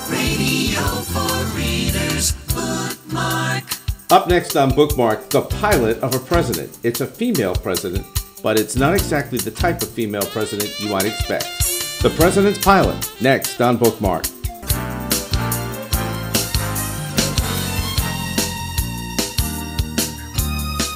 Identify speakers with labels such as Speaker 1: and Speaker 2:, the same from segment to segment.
Speaker 1: Radio for Readers Bookmark.
Speaker 2: Up next on Bookmark, the pilot of a president. It's a female president, but it's not exactly the type of female president you might expect. The President's Pilot, next on Bookmark.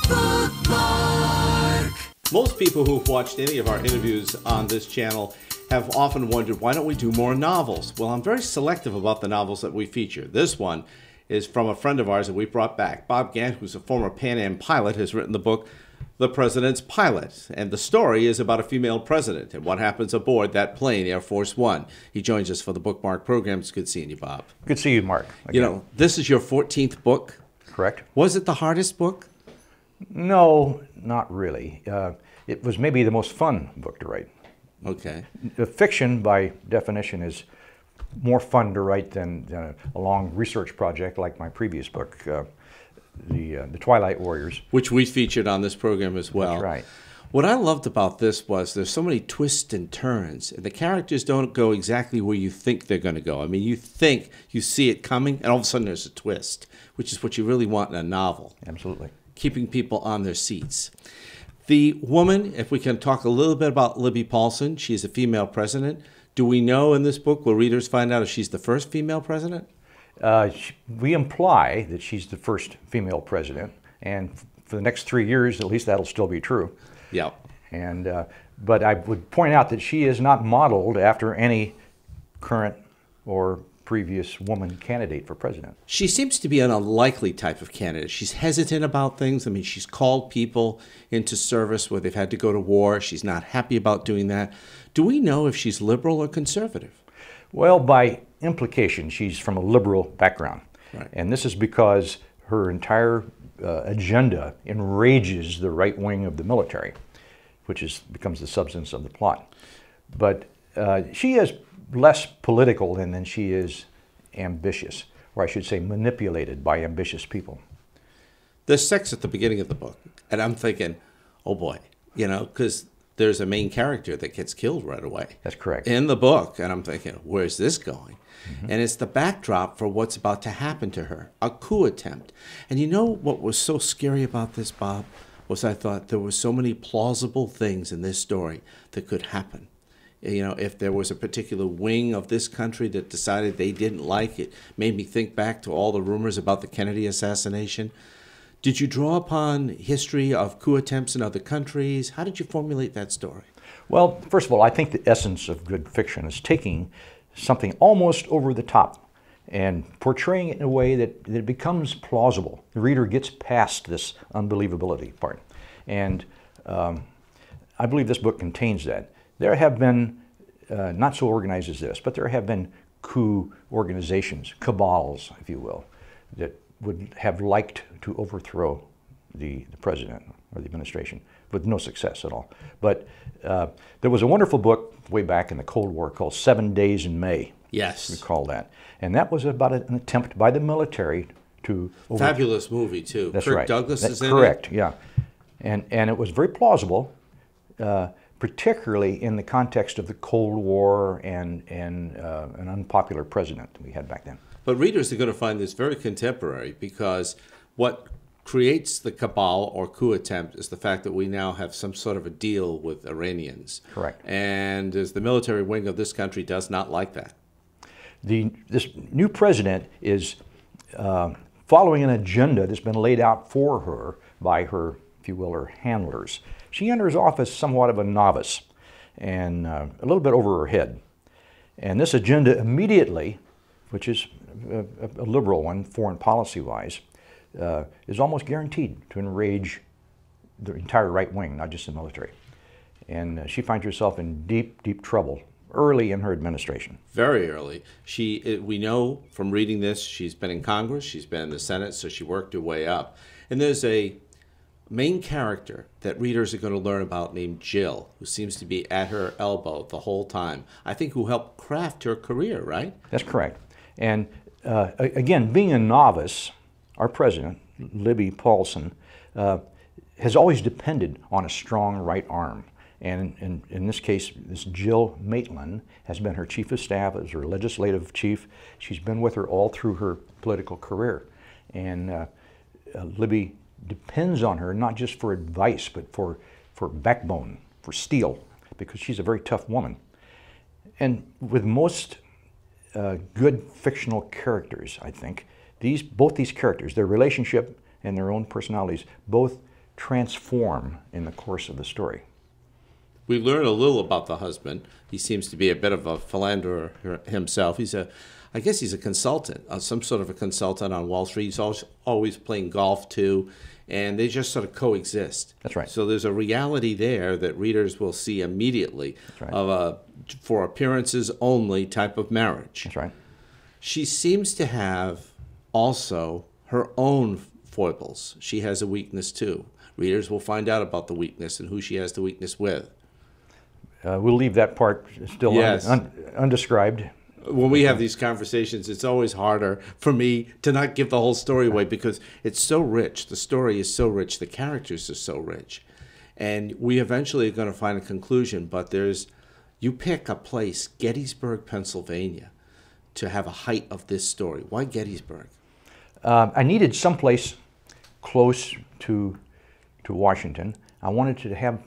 Speaker 1: Bookmark.
Speaker 2: Most people who've watched any of our interviews on this channel have often wondered, why don't we do more novels? Well, I'm very selective about the novels that we feature. This one is from a friend of ours that we brought back. Bob Gandt, who's a former Pan Am pilot, has written the book, The President's Pilot. And the story is about a female president and what happens aboard that plane, Air Force One. He joins us for the Bookmark program. It's good seeing you, Bob.
Speaker 3: Good to see you, Mark. Again.
Speaker 2: You know, this is your 14th book.
Speaker 3: Correct.
Speaker 2: Was it the hardest book?
Speaker 3: No, not really. It was maybe the most fun book to write.
Speaker 2: Okay.
Speaker 3: The fiction, by definition, is more fun to write than a long research project like my previous book, the Twilight Warriors.
Speaker 2: Which we featured on this program as well.
Speaker 3: That's right.
Speaker 2: What I loved about this was there's so many twists and turns, and the characters don't go exactly where you think they're going to go. I mean, you think you see it coming, and all of a sudden there's a twist, which is what you really want in a novel.
Speaker 3: Absolutely.
Speaker 2: Keeping people on their seats. The woman, if we can talk a little bit about Libby Paulson, she's a female president. Do we know in this book, will readers find out if she's the first female president?
Speaker 3: We imply that she's the first female president, and for the next 3 years, at least that'll still be true.
Speaker 2: Yeah.
Speaker 3: And but I would point out that she is not modeled after any current or previous woman candidate for president.
Speaker 2: She seems to be an unlikely type of candidate. She's hesitant about things. I mean, she's called people into service where they've had to go to war. She's not happy about doing that. Do we know if she's liberal or conservative?
Speaker 3: Well, by implication, she's from a liberal background.
Speaker 2: Right.
Speaker 3: And this is because her entire agenda enrages the right wing of the military, which becomes the substance of the plot. But she is less political than she is ambitious, or I should say manipulated by ambitious people.
Speaker 2: There's sex at the beginning of the book, and I'm thinking, oh boy, you know, because there's a main character that gets killed right away.
Speaker 3: That's correct.
Speaker 2: In the book, and I'm thinking, where's this going? Mm-hmm. And it's the backdrop for what's about to happen to her, a coup attempt. And you know what was so scary about this, Bob, was I thought there were so many plausible things in this story that could happen. You know, if there was a particular wing of this country that decided they didn't like it, made me think back to all the rumors about the Kennedy assassination. Did you draw upon history of coup attempts in other countries? How did you formulate that story?
Speaker 3: Well, first of all, I think the essence of good fiction is taking something almost over the top and portraying it in a way that it becomes plausible. The reader gets past this unbelievability part. And I believe this book contains that. There have been, not so organized as this, but there have been coup organizations, cabals, if you will, that would have liked to overthrow the president or the administration with no success at all. But there was a wonderful book way back in the Cold War called 7 Days in May.
Speaker 2: Yes.
Speaker 3: Recall that. And that was about an attempt by the military to...
Speaker 2: Fabulous movie, too.
Speaker 3: That's
Speaker 2: Kirk
Speaker 3: right.
Speaker 2: Douglas is in it.
Speaker 3: Correct, yeah. And it was very plausible, particularly in the context of the Cold War and an unpopular president we had back then.
Speaker 2: But readers are going to find this very contemporary because what creates the cabal or coup attempt is the fact that we now have some sort of a deal with Iranians.
Speaker 3: Correct.
Speaker 2: And as the military wing of this country does not like that.
Speaker 3: This new president is following an agenda that's been laid out for her by her, if you will, her handlers. She enters office somewhat of a novice and a little bit over her head. And this agenda immediately, which is a liberal one, foreign policy-wise, is almost guaranteed to enrage the entire right wing, not just the military. And she finds herself in deep, deep trouble early in her administration.
Speaker 2: Very early. We know from reading this, she's been in Congress, she's been in the Senate, so she worked her way up. And there's a main character that readers are going to learn about named Jill, who seems to be at her elbow the whole time. I think who helped craft her career, right?
Speaker 3: That's correct. And again, being a novice, our president, Libby Paulson, has always depended on a strong right arm. And in this case, this Jill Maitland has been her chief of staff, as her legislative chief. She's been with her all through her political career. And Libby depends on her not just for advice, but for backbone, for steel, because she's a very tough woman. And with most good fictional characters, I think, both these characters, their relationship and their own personalities, both transform in the course of the story.
Speaker 2: We learn a little about the husband. He seems to be a bit of a philanderer himself. I guess he's a consultant, some sort of a consultant on Wall Street. He's always playing golf too, and they just sort of coexist.
Speaker 3: That's right.
Speaker 2: So there's a reality there that readers will see immediately.
Speaker 3: That's right.
Speaker 2: Of a for appearances only type of marriage.
Speaker 3: That's right.
Speaker 2: She seems to have also her own foibles. She has a weakness too. Readers will find out about the weakness and who she has the weakness with.
Speaker 3: We'll leave that part still
Speaker 2: Yes.
Speaker 3: undescribed.
Speaker 2: When we have these conversations, it's always harder for me to not give the whole story away because it's so rich. The story is so rich. The characters are so rich. And we eventually are going to find a conclusion, but you pick a place, Gettysburg, Pennsylvania, to have a height of this story. Why Gettysburg?
Speaker 3: I needed someplace close to Washington. I wanted to have,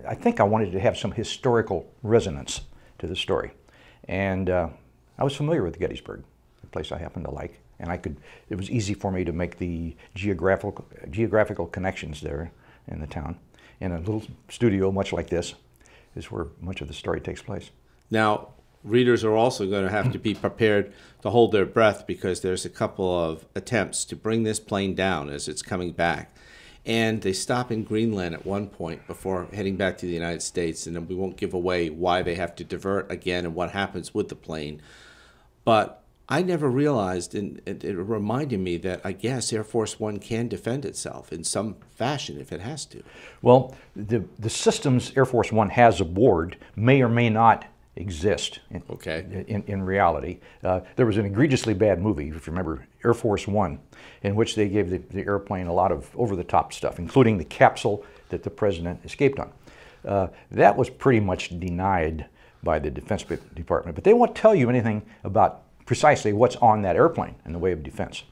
Speaker 3: I think I wanted to have some historical resonance to the story. And I was familiar with Gettysburg, a place I happened to like, and it was easy for me to make the geographical connections there in the town. And a little studio, much like this, is where much of the story takes place.
Speaker 2: Now, readers are also going to have to be prepared to hold their breath because there's a couple of attempts to bring this plane down as it's coming back. And they stop in Greenland at one point before heading back to the United States, and then we won't give away why they have to divert again and what happens with the plane. But I never realized, and it reminded me that I guess Air Force One can defend itself in some fashion if it has to.
Speaker 3: Well, the systems Air Force One has aboard may or may not exist in reality. There was an egregiously bad movie, if you remember, Air Force One, in which they gave the airplane a lot of over-the-top stuff, including the capsule that the president escaped on. That was pretty much denied by the Defense Department, but they won't tell you anything about precisely what's on that airplane in the way of defense.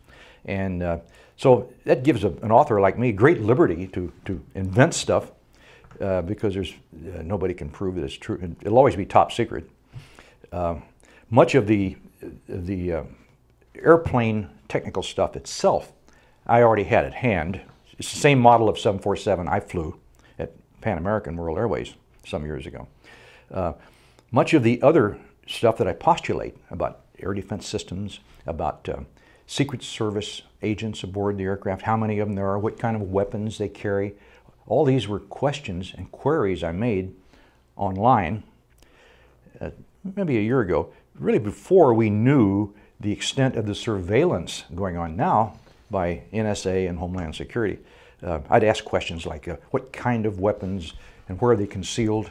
Speaker 3: And so that gives an author like me great liberty to invent stuff because nobody can prove that it's true. It'll always be top secret. Much of the airplane technical stuff itself, I already had at hand. It's the same model of 747 I flew at Pan American World Airways some years ago. Much of the other stuff that I postulate about air defense systems, about Secret Service agents aboard the aircraft, how many of them there are, what kind of weapons they carry, all these were questions and queries I made online maybe a year ago, really before we knew the extent of the surveillance going on now by NSA and Homeland Security. I'd ask questions like, what kind of weapons and where are they concealed?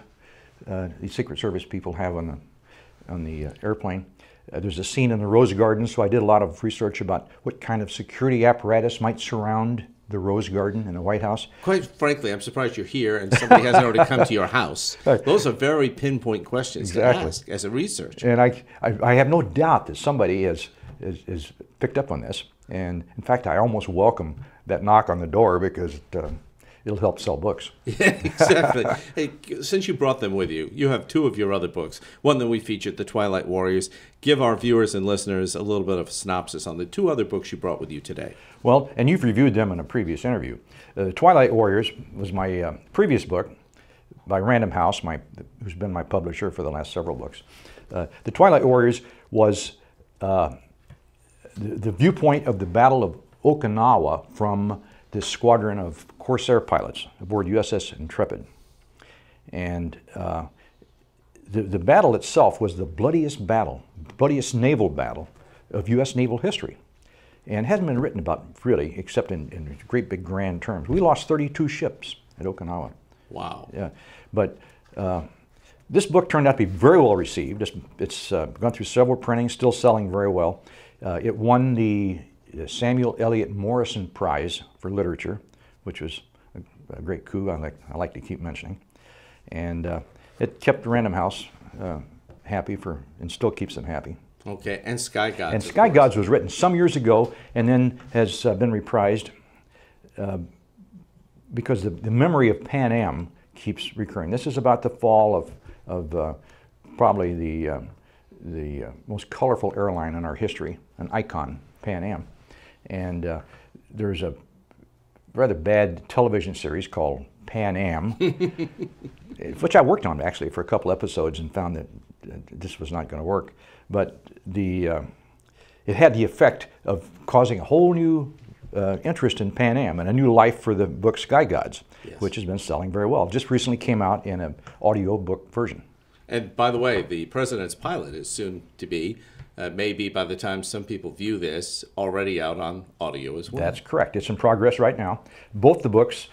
Speaker 3: The Secret Service people have on the airplane. There's a scene in the Rose Garden, so I did a lot of research about what kind of security apparatus might surround the Rose Garden in the White House.
Speaker 2: Quite frankly, I'm surprised you're here and somebody hasn't already come to your house.
Speaker 3: Right.
Speaker 2: Those are very pinpoint questions to ask as a researcher.
Speaker 3: And I have no doubt that somebody has picked up on this. And in fact, I almost welcome that knock on the door because it'll help sell books.
Speaker 2: Yeah, exactly. Hey, since you brought them with you, you have two of your other books. One that we featured, The Twilight Warriors. Give our viewers and listeners a little bit of a synopsis on the two other books you brought with you today.
Speaker 3: Well, and you've reviewed them in a previous interview. The Twilight Warriors was my previous book by Random House, who's been my publisher for the last several books. The Twilight Warriors was the viewpoint of the Battle of Okinawa from this squadron of Corsair pilots aboard USS Intrepid. And the battle itself was the bloodiest naval battle of U.S. naval history. And hasn't been written about, really, except in great big grand terms. We lost 32 ships at Okinawa.
Speaker 2: Wow.
Speaker 3: Yeah. But this book turned out to be very well received. It's gone through several printings, still selling very well. It won the Samuel Eliot Morrison Prize for Literature, which was a great coup I like to keep mentioning. And it kept Random House happy and still keeps them happy.
Speaker 2: Okay, and Sky Gods.
Speaker 3: And Sky Gods was written some years ago and then has been reprised because the memory of Pan Am keeps recurring. This is about the fall of probably the most colorful airline in our history, an icon, Pan Am. And there's a rather bad television series called Pan Am, which I worked on actually for a couple episodes and found that this was not going to work. But it had the effect of causing a whole new interest in Pan Am and a new life for the book Sky Gods,
Speaker 2: yes,
Speaker 3: which has been selling very well. Just recently came out in an audio book version.
Speaker 2: And by the way, the President's Pilot is soon to be, maybe by the time some people view this, already out on audio as well.
Speaker 3: That's correct. It's in progress right now. Both the books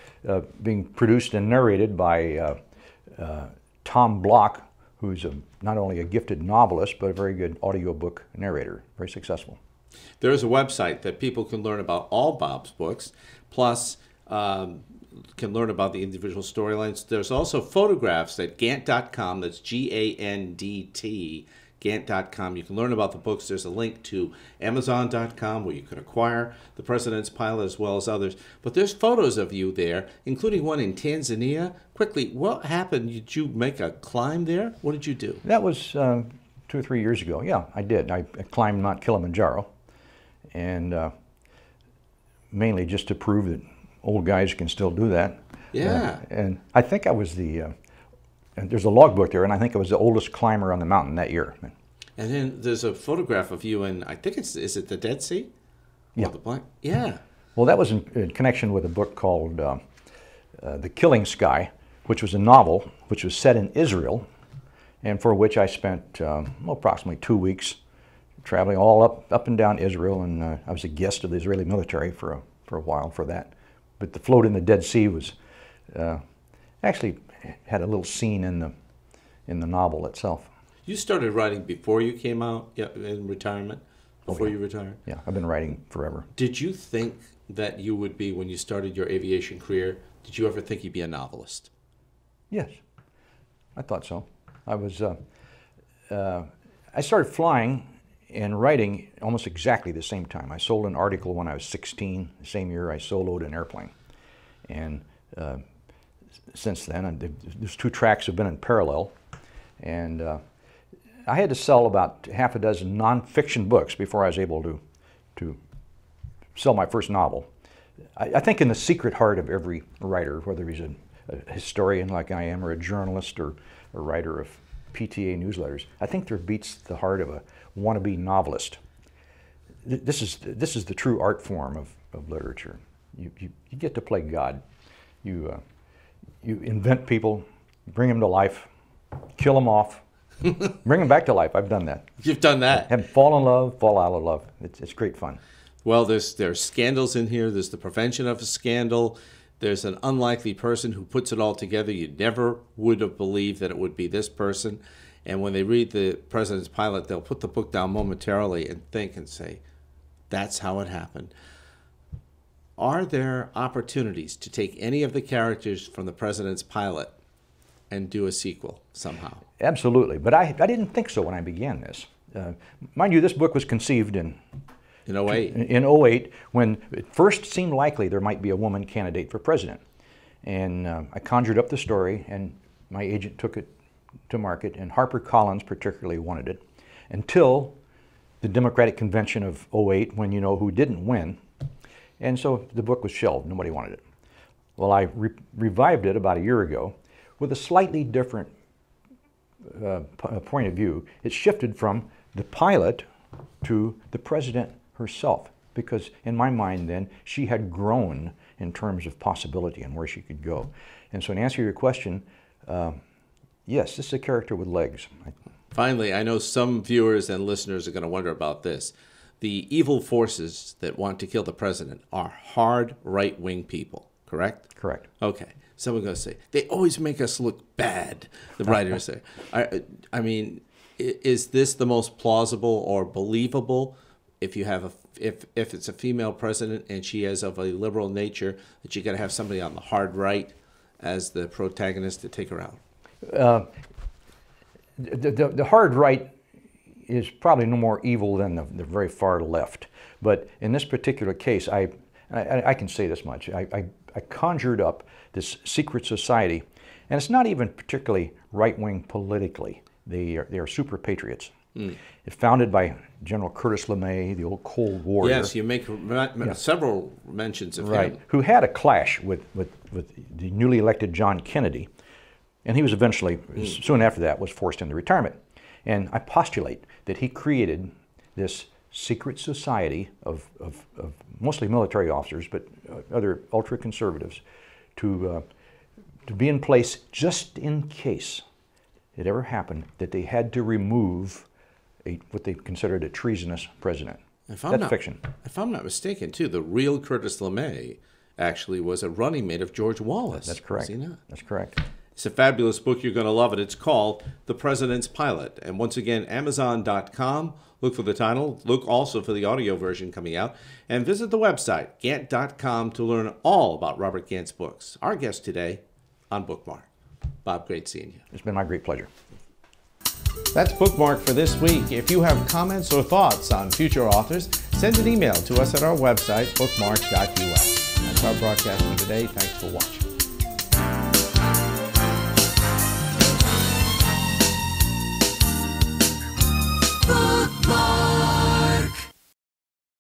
Speaker 3: being produced and narrated by Tom Block, who's not only a gifted novelist, but a very good audiobook narrator, very successful.
Speaker 2: There is a website that people can learn about all Bob's books, plus can learn about the individual storylines. There's also photographs at Gandt.com. That's Gandt, Gandt.com. You can learn about the books. There's a link to Amazon.com where you can acquire The President's Pilot as well as others. But there's photos of you there, including one in Tanzania. Quickly, what happened? Did you make a climb there? What did you do?
Speaker 3: That was 2 or 3 years ago. Yeah, I did. I climbed Mount Kilimanjaro, and mainly just to prove that old guys can still do that.
Speaker 2: Yeah.
Speaker 3: And I think I was and there's a logbook there, and I think I was the oldest climber on the mountain that year.
Speaker 2: And then there's a photograph of you in, I think is it the Dead Sea?
Speaker 3: Yeah.
Speaker 2: Or the Black? Yeah.
Speaker 3: Well, that was in connection with a book called The Killing Sky, which was a novel which was set in Israel, and for which I spent approximately 2 weeks traveling all up and down Israel, and I was a guest of the Israeli military for a while for that. But the float in the Dead Sea was actually had a little scene in the novel itself.
Speaker 2: You started writing before you came out in retirement? Before you retired?
Speaker 3: Yeah, I've been writing forever.
Speaker 2: Did you think that you would be, when you started your aviation career, did you ever think you'd be a novelist?
Speaker 3: Yes, I thought so. I started flying and writing almost exactly the same time. I sold an article when I was 16. The same year I soloed an airplane. And since then, those 2 tracks have been in parallel. And I had to sell about half a dozen nonfiction books before I was able to sell my first novel. I think in the secret heart of every writer, whether he's a historian like I am, or a journalist, or a writer of PTA newsletters, I think there beats the heart of a wannabe novelist. This is the true art form of literature. You get to play God. You invent people, bring them to life, kill them off, bring them back to life. I've done that.
Speaker 2: You've done that.
Speaker 3: Have them fall in love, fall out of love. It's great fun.
Speaker 2: Well, there's scandals in here. There's the prevention of a scandal. There's an unlikely person who puts it all together. You never would have believed that it would be this person. And when they read The President's Pilot, they'll put the book down momentarily and think and say, that's how it happened. Are there opportunities to take any of the characters from The President's Pilot and do a sequel somehow?
Speaker 3: Absolutely. But I didn't think so when I began this. Mind you, this book was conceived in
Speaker 2: 08.
Speaker 3: In 08, when it first seemed likely there might be a woman candidate for president. And I conjured up the story, and my agent took it to market, and HarperCollins particularly wanted it, until the Democratic Convention of 08, when you know who didn't win. And so the book was shelved. Nobody wanted it. Well, I revived it about a year ago with a slightly different point of view. It shifted from the pilot to the president herself, because in my mind then, she had grown in terms of possibility and where she could go. And so to answer your question, yes, this is a character with legs.
Speaker 2: Finally, I know some viewers and listeners are going to wonder about this. The evil forces that want to kill the president are hard right-wing people, correct?
Speaker 3: Correct.
Speaker 2: Okay. Someone's going to say, they always make us look bad, the writers say. I mean, is this the most plausible or believable if you have if it's a female president and she is of a liberal nature, that you got to have somebody on the hard right as the protagonist to take her out?
Speaker 3: The hard right is probably no more evil than the very far left. But in this particular case, I can say this much. I conjured up this secret society, and it's not even particularly right-wing politically. They are super patriots. It's founded by General Curtis LeMay, the old Cold Warrior.
Speaker 2: Yes, you make several mentions of him.
Speaker 3: Who had a clash with the newly elected John Kennedy, and he was eventually, soon after that, was forced into retirement. And I postulate that he created this secret society of mostly military officers, but other ultra-conservatives, to be in place just in case it ever happened that they had to remove what they considered a treasonous president. That's fiction.
Speaker 2: If I'm not mistaken, too, the real Curtis LeMay actually was a running mate of George Wallace.
Speaker 3: That's correct.
Speaker 2: Was he not?
Speaker 3: That's correct.
Speaker 2: It's a fabulous book. You're going to love it. It's called The President's Pilot. And once again, Amazon.com. Look for the title. Look also for the audio version coming out. And visit the website, Gantt.com, to learn all about Robert Gandt's books. Our guest today on Bookmark. Bob, great seeing you.
Speaker 3: It's been my great pleasure.
Speaker 2: That's Bookmark for this week. If you have comments or thoughts on future authors, send an email to us at our website, bookmark.us. That's our broadcast for today. Thanks for watching.